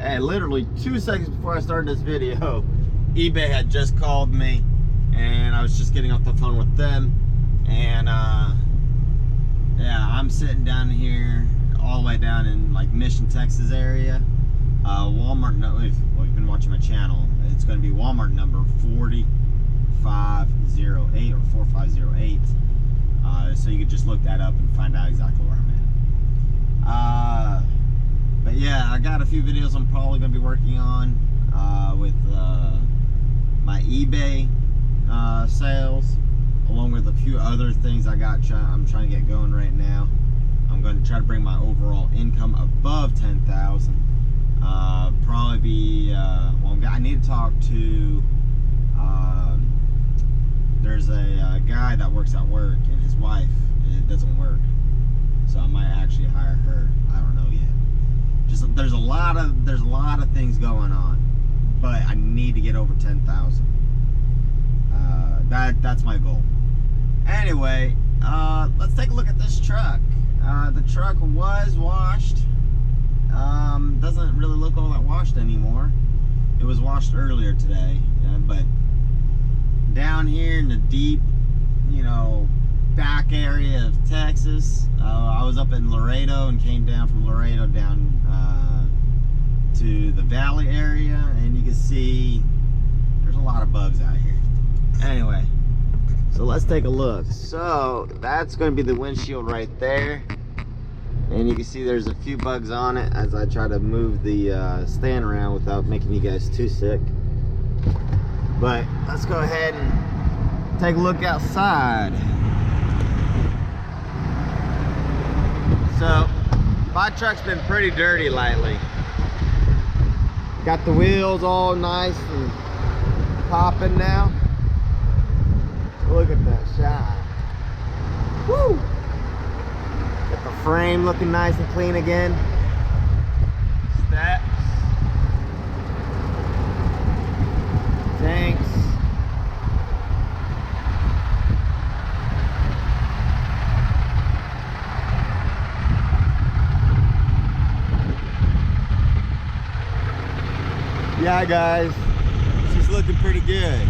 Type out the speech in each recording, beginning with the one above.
And literally 2 seconds before I started this video, eBay had just called me, and I was just getting off the phone with them. And yeah, I'm sitting down here, all the way down in like Mission, Texas area. Walmart, if you've been watching my channel, it's going to be Walmart number 4508 or 4508. So you could just look that up and find out exactly where I'm at. But yeah, I got a few videos I'm probably going to be working on with my eBay sales, along with a few other things I'm trying to get going right now. I'm going to try to bring my overall income above 10,000. Probably be well, I need to talk to there's a guy that works at work, and his wife, it doesn't work, so I might actually hire her. I don't know yet. Just there's a lot of things going on, but I need to get over 10,000. That's my goal. Anyway, let's take a look at this truck. The truck was washed. Doesn't really look all that washed anymore. It was washed earlier today, but down here in the deep, back area of Texas, I was up in Laredo and came down from Laredo down to the valley area, and you can see there's a lot of bugs out here. Anyway, so let's take a look. So that's going to be the windshield right there, and you can see there's a few bugs on it as I try to move the stand around without making you guys too sick. But let's go ahead and take a look outside. So my truck's been pretty dirty lately. Got the wheels all nice and popping now. Look at that shine. Woo! Got the frame looking nice and clean again. Steps. Tanks. Yeah, guys, she's looking pretty good.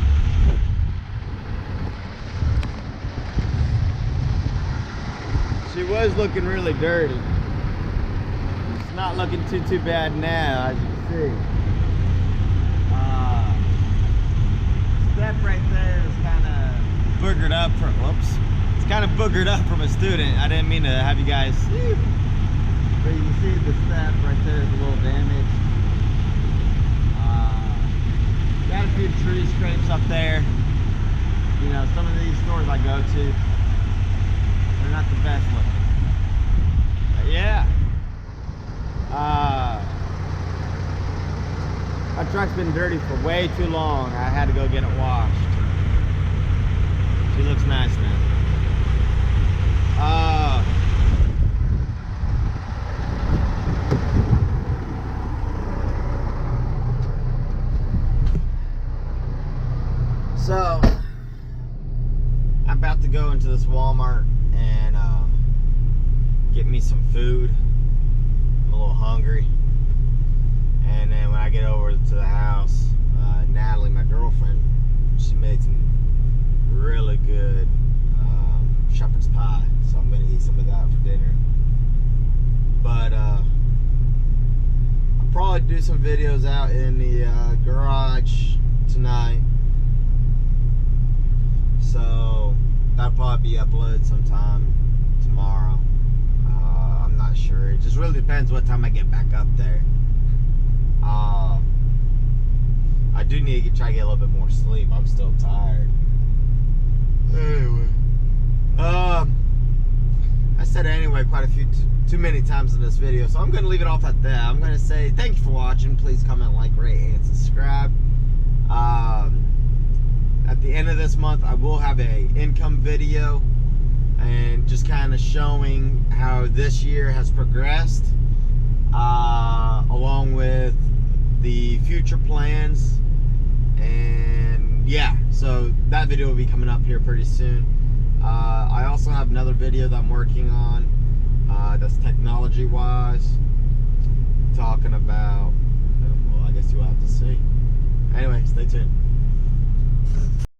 She was looking really dirty. It's not looking too bad now, as you can see. Step right there is kind of boogered up from, whoops. It's kind of boogered up from a student. I didn't mean to have you guys see. But you can see the step right there is a little damaged. Got a few tree scrapes up there. Some of these stores I go to, they're not the best looking. But yeah. My truck's been dirty for way too long. I had to go get it washed. She looks nice now. So I'm about to go into this Walmart and get me some food. I'm a little hungry. And then when I get over to the house, Natalie, my girlfriend, she made some really good shepherd's pie. So I'm gonna eat some of that for dinner. But I'll probably do some videos out in the garage tonight. So that'll probably be uploaded sometime tomorrow. I'm not sure. It just really depends what time I get back up there. I do need to try to get a little bit more sleep. I'm still tired. Anyway, I said anyway quite a few too many times in this video, so I'm going to leave it off at that. I'm going to say thank you for watching. Please comment, like, rate, and subscribe. At the end of this month, I will have a income video and just kind of showing how this year has progressed, along with the future plans. And yeah, so that video will be coming up here pretty soon. I also have another video that I'm working on that's technology wise, talking about Stay tuned.